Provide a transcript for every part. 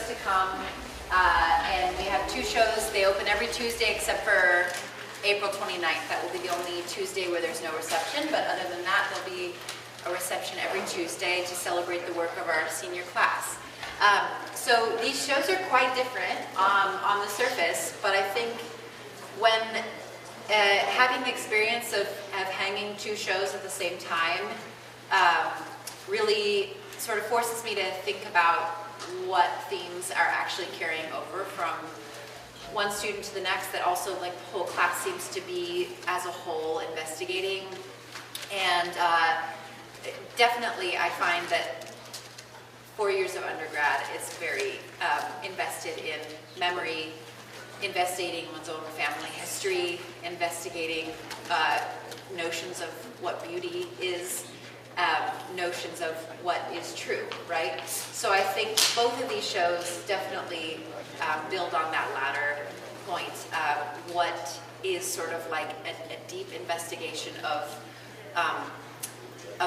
to come, and we have 2 shows. They open every Tuesday except for April 29th. That will be the only Tuesday where there's no reception, but other than that, there'll be a reception every Tuesday to celebrate the work of our senior class. So these shows are quite different on the surface, but I think when having the experience of hanging 2 shows at the same time really sort of forces me to think about what themes are actually carrying over from one student to the next, that also like the whole class seems to be as a whole investigating. And definitely I find that 4 years of undergrad is very invested in memory, investigating one's own family history, investigating notions of what beauty is, notions of what is true, right? So I think both of these shows definitely build on that latter point. What is sort of like a deep investigation of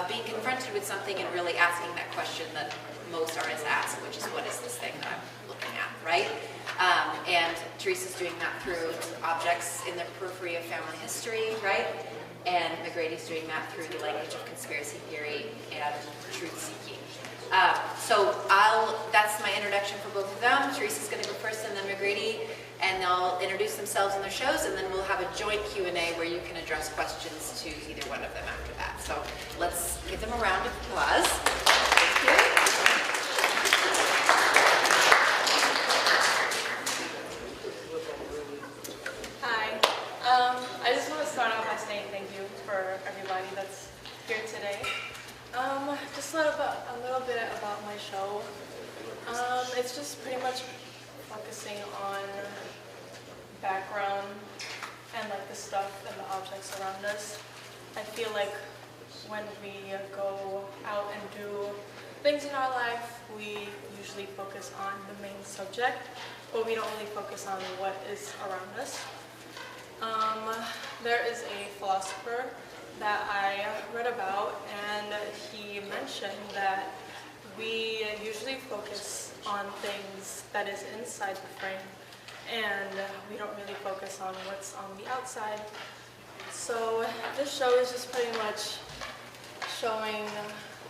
being confronted with something and really asking that question that most artists ask, which is, what is this thing that I'm looking at, right? And Teresa's doing that through objects in the periphery of family history, right? And Magrady's doing that through the language of conspiracy theory and truth-seeking. So that's my introduction for both of them. Teresa's going to go first, and then Magrady, and they'll introduce themselves and their shows, and then we'll have a joint Q&A where you can address questions to either one of them after that. So let's give them a round of applause. Thank you. I just want to start off by saying thank you for everybody that's here today. Just a little bit about my show. It's just pretty much focusing on background and like the stuff and the objects around us. I feel like when we go out and do things in our life, we usually focus on the main subject, but we don't really focus on what is around us. There is a philosopher that I read about, and he mentioned that we usually focus on things that is inside the frame, and we don't really focus on what's on the outside. So this show is just pretty much showing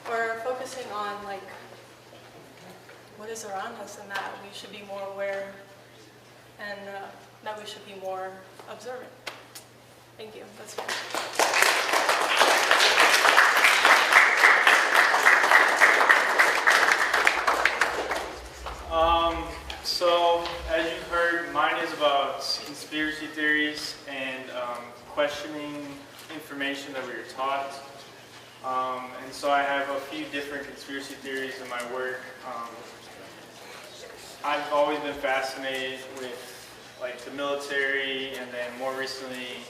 or focusing on like what is around us, and that we should be more aware, and that we should be more observant. Thank you. That's it. So, as you've heard, mine is about conspiracy theories and questioning information that we were taught. And so I have a few different conspiracy theories in my work. I've always been fascinated with like the military, and then more recently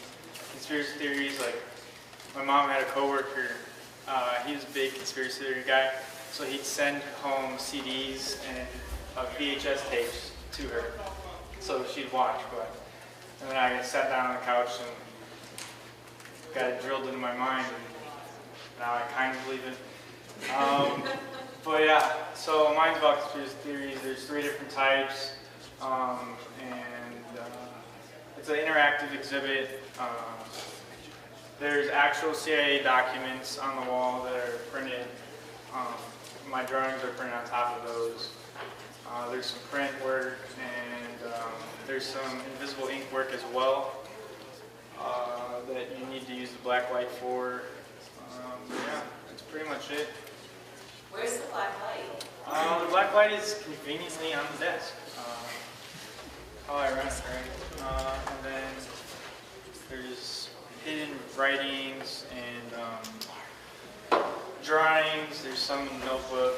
conspiracy theories. Like my mom had a coworker, he was a big conspiracy theory guy, so he'd send home CDs and VHS tapes to her so she'd watch. And then I sat down on the couch and got it drilled into my mind, and now I kind of believe it. But yeah, so mine's about conspiracy theories. There's 3 different types, and it's an interactive exhibit. There's actual CIA documents on the wall that are printed. My drawings are printed on top of those. There's some print work, and there's some invisible ink work as well that you need to use the black light for. Yeah, that's pretty much it. Where's the black light? The black light is conveniently on the desk. How I run it, right? And then there's hidden writings and drawings. There's some in the notebook.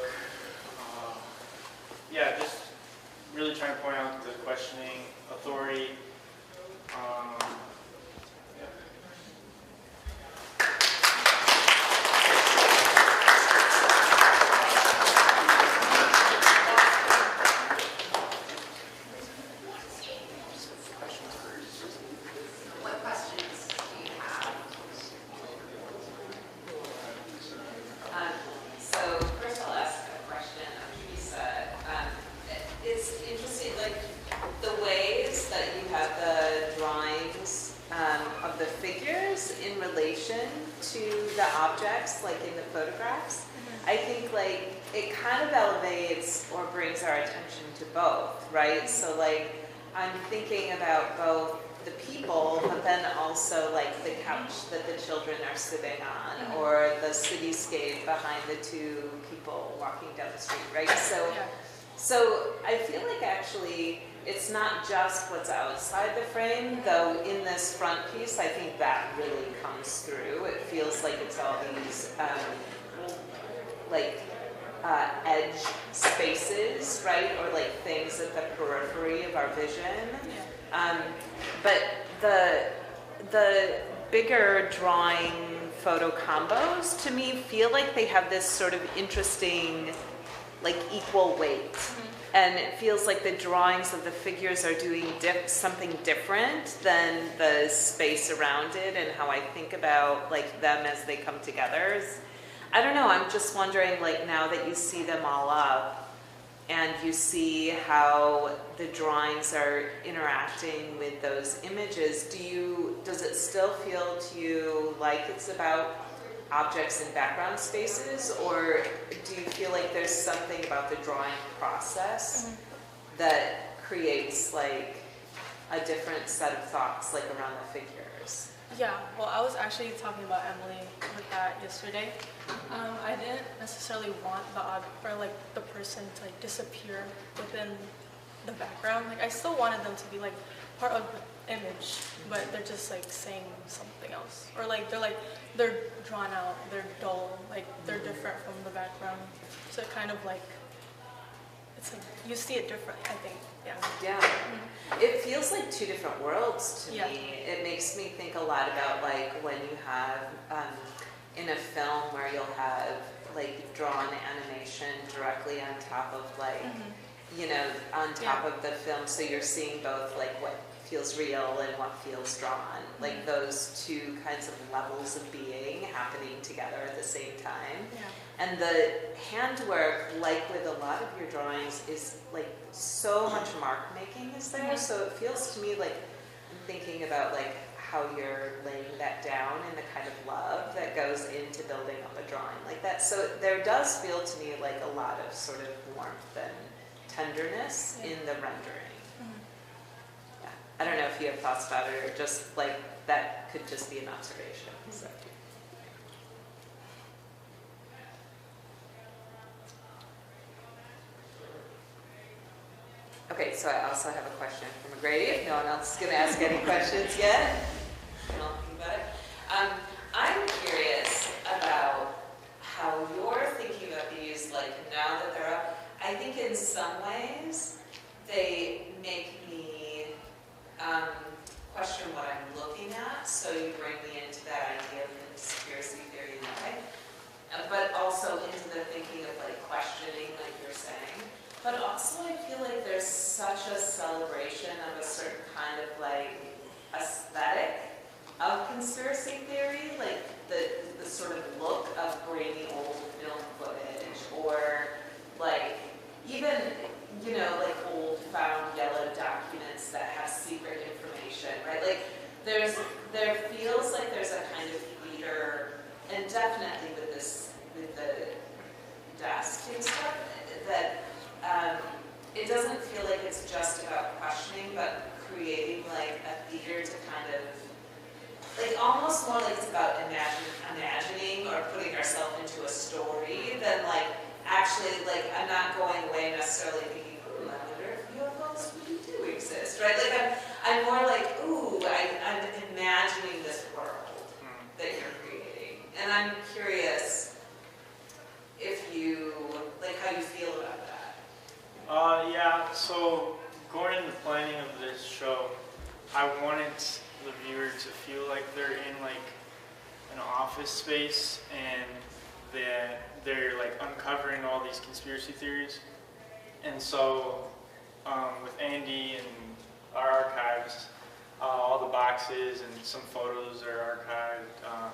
Yeah, just really trying to point out the questioning, authority. Yeah. What questions do you have? So first I'll ask a question of Teresa. Is the objects, like in the photographs, I think like it kind of elevates or brings our attention to both, right? So like I'm thinking about both the people, but then also like the couch that the children are sitting on, or the cityscape behind the two people walking down the street, right? So I feel like actually it's not just what's outside the frame, though in this front piece, I think that really comes through. It feels like it's all these edge spaces, right? Or like things at the periphery of our vision. But the bigger drawing photo combos, to me, feel like they have this sort of interesting, like equal weight. And it feels like the drawings of the figures are doing something different than the space around it, and how I think about like them as they come together. I don't know, I'm just wondering, like now that you see them all up and you see how the drawings are interacting with those images, does it still feel to you like it's about objects in background spaces, or do you feel like there's something about the drawing process that creates like a different set of thoughts like around the figures? Yeah, well, I was actually talking about Emily with that yesterday. I didn't necessarily want the person to like disappear within the background. Like I still wanted them to be like part of the image, but they're just like saying something else, or like they're drawn out, they're dull, like they're different from the background. So it kind of like it's like you see it different, I think. Yeah. It feels like two different worlds to Yeah. me. It makes me think a lot about like when you have in a film where you'll have like drawn animation directly on top of like on top of the film, so you're seeing both like what feels real and what feels drawn, like those two kinds of levels of being happening together at the same time. And the handwork, like with a lot of your drawings, is like so much mark making is there. So it feels to me like I'm thinking about like how you're laying that down and the kind of love that goes into building up a drawing like that. So there does feel to me like a lot of sort of warmth and tenderness in the rendering. I don't know if you have thoughts about it, or just like that could just be an observation. So. Okay, so I also have a question from Magrady, if no one else is going to ask any questions yet. I'll think about it. I'm curious about how you're thinking about these, like now that they're up. I think in some ways they make me question what I'm looking at, so you bring me into that idea of conspiracy theory in that way, but also into the thinking of like questioning, like you're saying. But also I feel like there's such a celebration of a certain kind of like aesthetic of conspiracy theory, like the sort of look of grainy old film footage, or like even like old found yellow documents that have secret information, right? Like there feels like there's a kind of theater, and definitely with the desk and stuff, that it doesn't feel like it's just about questioning, but creating like a theater to kind of, like almost more like it's about imagining or putting ourselves into a story than like actually, like I'm not going away necessarily thinking, ooh, I wonder if UFOs really do exist, right? Like I'm more like, ooh, I'm imagining this world that you're creating. And I'm curious if you, like how you feel about that. Yeah, so going into the planning of this show, I wanted the viewer to feel like they're in like an office space, and they're like uncovering all these conspiracy theories. And so with Andy and our archives, all the boxes and some photos are archived,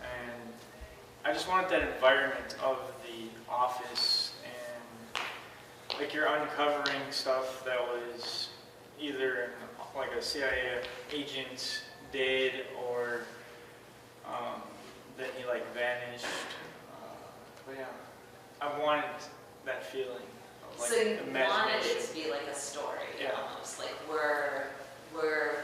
and I just wanted that environment of the office, and like you're uncovering stuff that was either like a CIA agent did, or then he like vanished. But yeah, I wanted that feeling of like So you wanted imagination. it to be like a story, Yeah. almost, like we're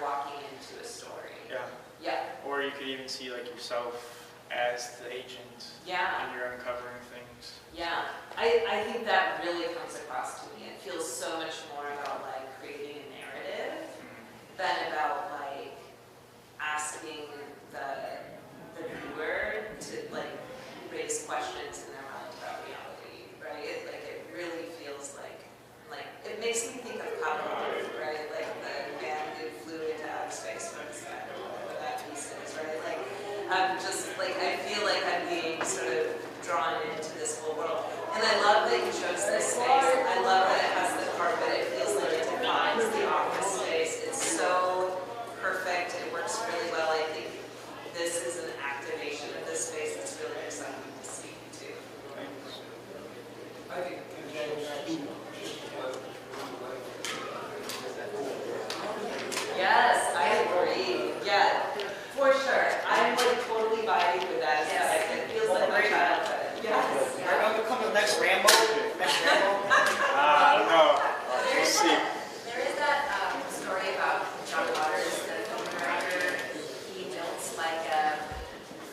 walking into a story. Yeah. Yeah, Or you could even see like yourself as the agent, yeah, and you're uncovering things. yeah. I think that really comes across to me. It feels so much more about like creating a narrative than about like asking the viewer to like raise questions in their mind about reality, right? Like it really feels like it makes me think of Pablo, right? Like the man who flew into outer space from his head, or whatever that piece is, right? Like I'm just like I feel like I'm being sort of drawn into this whole world. And I love that you chose this space. I love that it has the carpet. It feels like it defines the office space. It's so perfect. It works really well. I think this is an activation of this space that's really exciting to see too. I think Yes, I agree. Yeah, for sure. I'm like totally vibing with that. Yes. It feels like my childhood. Yes. are going to become the next Rambo? Next Rambo? I don't know. We'll see. There is that story about John Waters, the film director. He built like a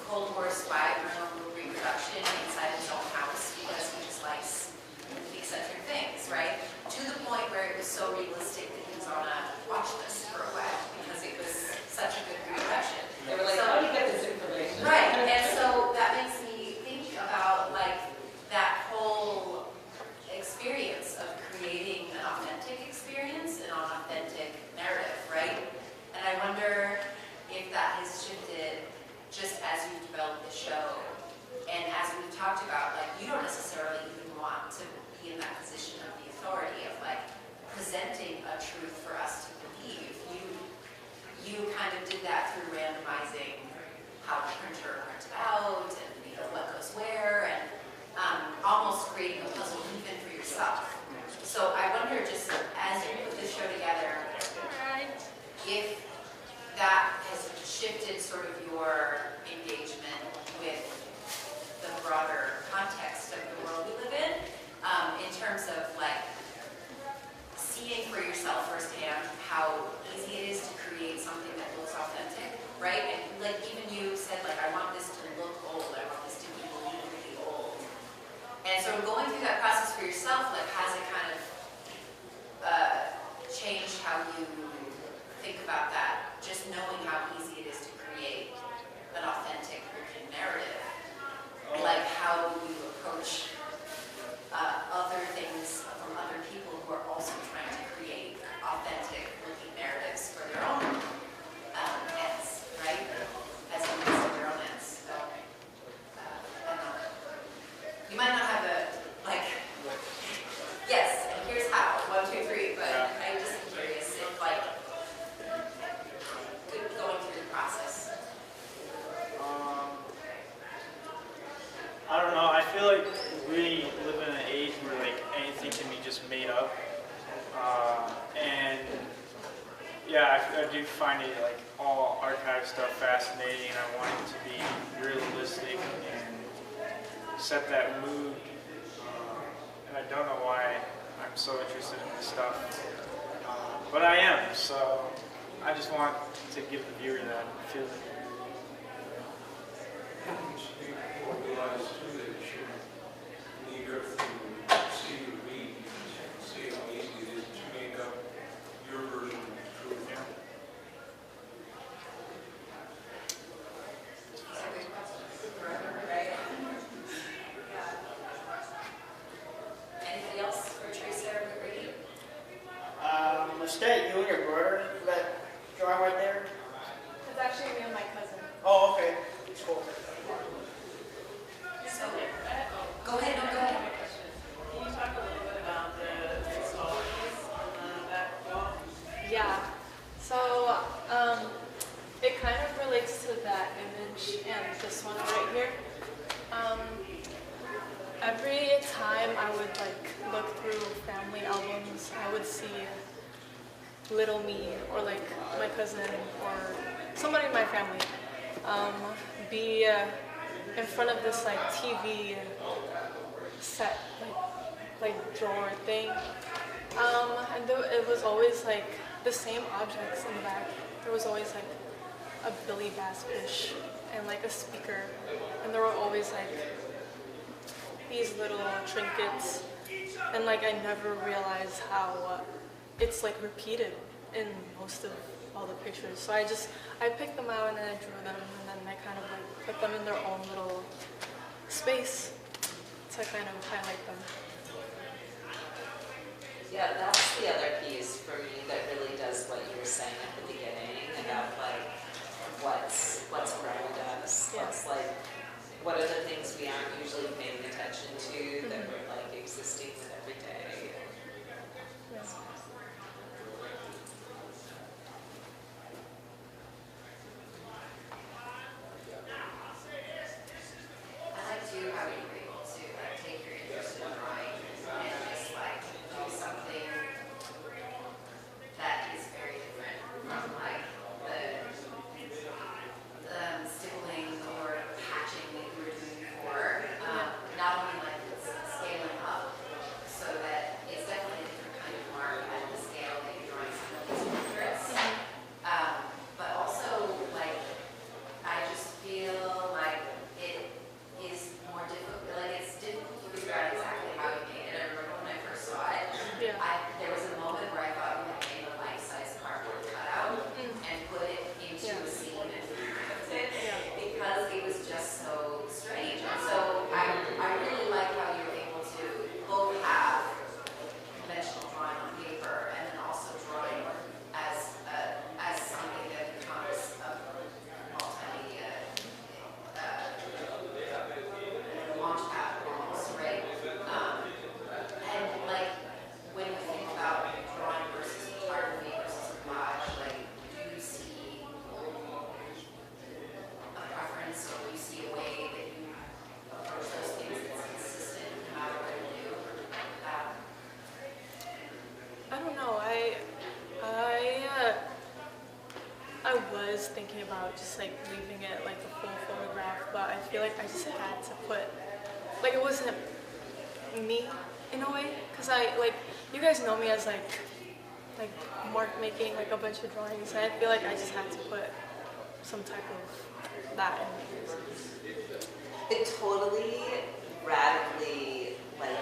Cold War spy room reproduction inside his own house because he just likes eccentric things, right? To the point where it was so realistic that he was on a watch list for a while because it was such a good reproduction. They were like, So- how do you get this information? Right, and so that makes me think about like that whole experience of creating an authentic experience and an authentic narrative, right? And I wonder if that has shifted just as you've developed the show. And as we've talked about, like you don't necessarily even want to be in that position of the authority of like presenting a truth for us to believe. You kind of did that through randomizing how the printer printed out and what goes where and almost creating a puzzle even for yourself. So I wonder just as you put this show together, if that has shifted sort of your engagement with the broader context of the world we live in terms of like seeing for yourself firsthand how easy it is to create something that looks authentic, right? And like even you said, like I want this to look old, I want this to be believably old. And so going through that process for yourself, like has it kind of changed how you think about that? Just knowing how easy it is to create an authentic narrative. Like how you approach other things from other people who are also trying to create authentic looking narratives for their own ends, right? As it is for their own ends. So, I don't know. You might not have a, like, yes, and here's how, 1, 2, 3, but I'm just curious if, like, going through the process. I don't know. I feel like we live in an age where like anything can be just made up, and yeah, I do find it like all archive stuff fascinating, and I want it to be realistic and set that mood. And I don't know why I'm so interested in this stuff, but I am. So I just want to give the viewer that feeling. Realize too that you should need everything to see you read, see how easy it is to make up your version of the truth. Yeah. Right? Anything else for Teresa or Magrady? Was that you and your brother for that drawing right there? It's actually me and my cousin. Oh, okay. Cool. So, go ahead, no, go ahead. Can you talk a little bit about the sexualities on that wall? Yeah. So it kind of relates to that image and this one right here. Every time I would like look through family albums, I would see little me or like my cousin or somebody in my family be in front of this like TV set, like drawer thing. It was always like the same objects in the back. There was always like a Billy Bass fish and like a speaker, and there were always like these little trinkets, and like I never realized how it's like repeated in most of all the pictures. So I picked them out and then I drew them, and then I kind of like put them in their own little space to kind of highlight them. Yeah, that's the other piece for me that really does what you were saying at the beginning about like what's around us. Yeah. What's like, what are the things we aren't usually paying attention to that we're like existing with every day. Yeah. I like too how you were able to like take your interest in drawing and just like do something that is very different from like the stippling or patching that you were doing before. Not only like it's scaling up so that it's definitely a different kind of mark at the scale that you're drawing some of these portraits. But also like I just feel like it is more difficult, like it's difficult to figure out exactly how you made it. I remember when I first saw it, Yeah. there was a moment where I thought you had made a life-size cardboard cutout and put it into a scene and flipped it because it was just so strange. And so I really like how you were able to both have conventional drawing on paper and then also drawing as something that becomes a multimedia launch pad almost, right? And like when we think about drawing versus photography versus collage, like do you see a preference or do you see a way that you approach those things that's consistent no matter what you do? I don't know. I was thinking about just like leaving it like the full photograph, but I feel like I just had to put, like it wasn't me in a way, because I like, you guys know me as like mark making like a bunch of drawings, and I feel like I just had to put some type of that in. It totally radically like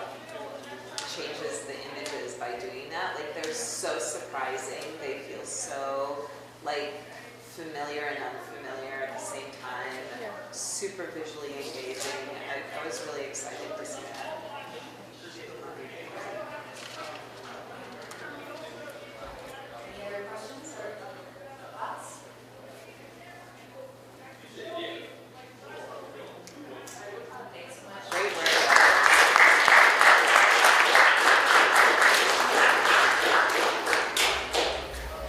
changes the images by doing that. Like they're so surprising. They feel so like familiar and unfamiliar at the same time. Yeah. Super visually engaging. I was really excited to see that. Any other questions or thoughts? Thanks so much. Great work.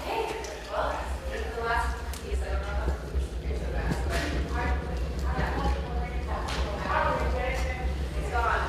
Okay, well, this is the last piece. I don't know if you're so fast, but it's gone.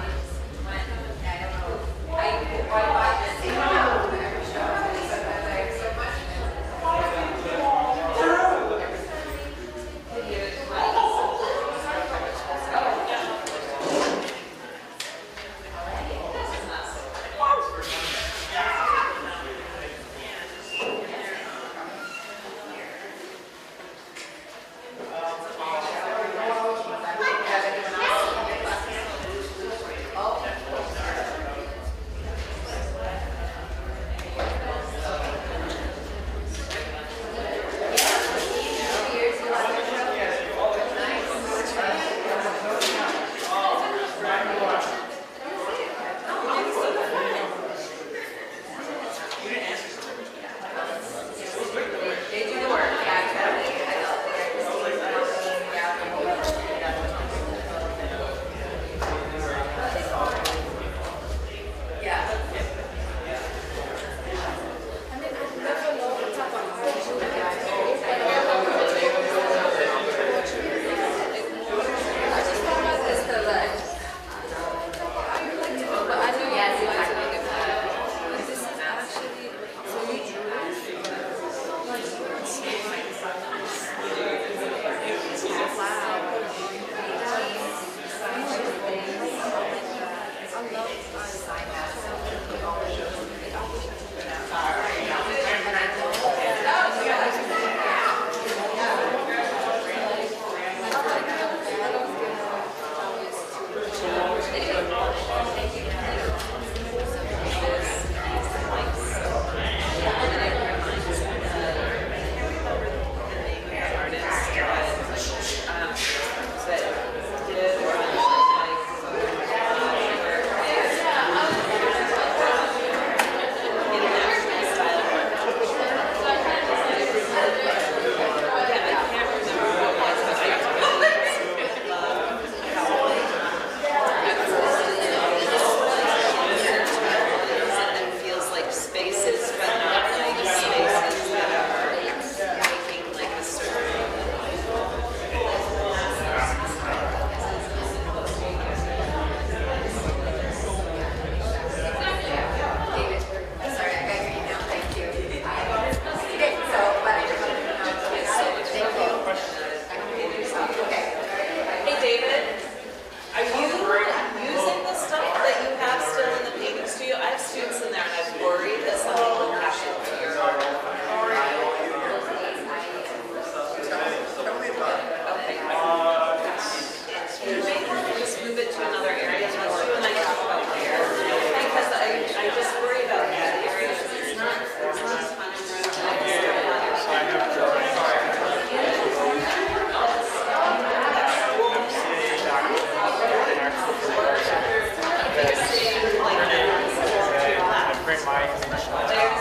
high image.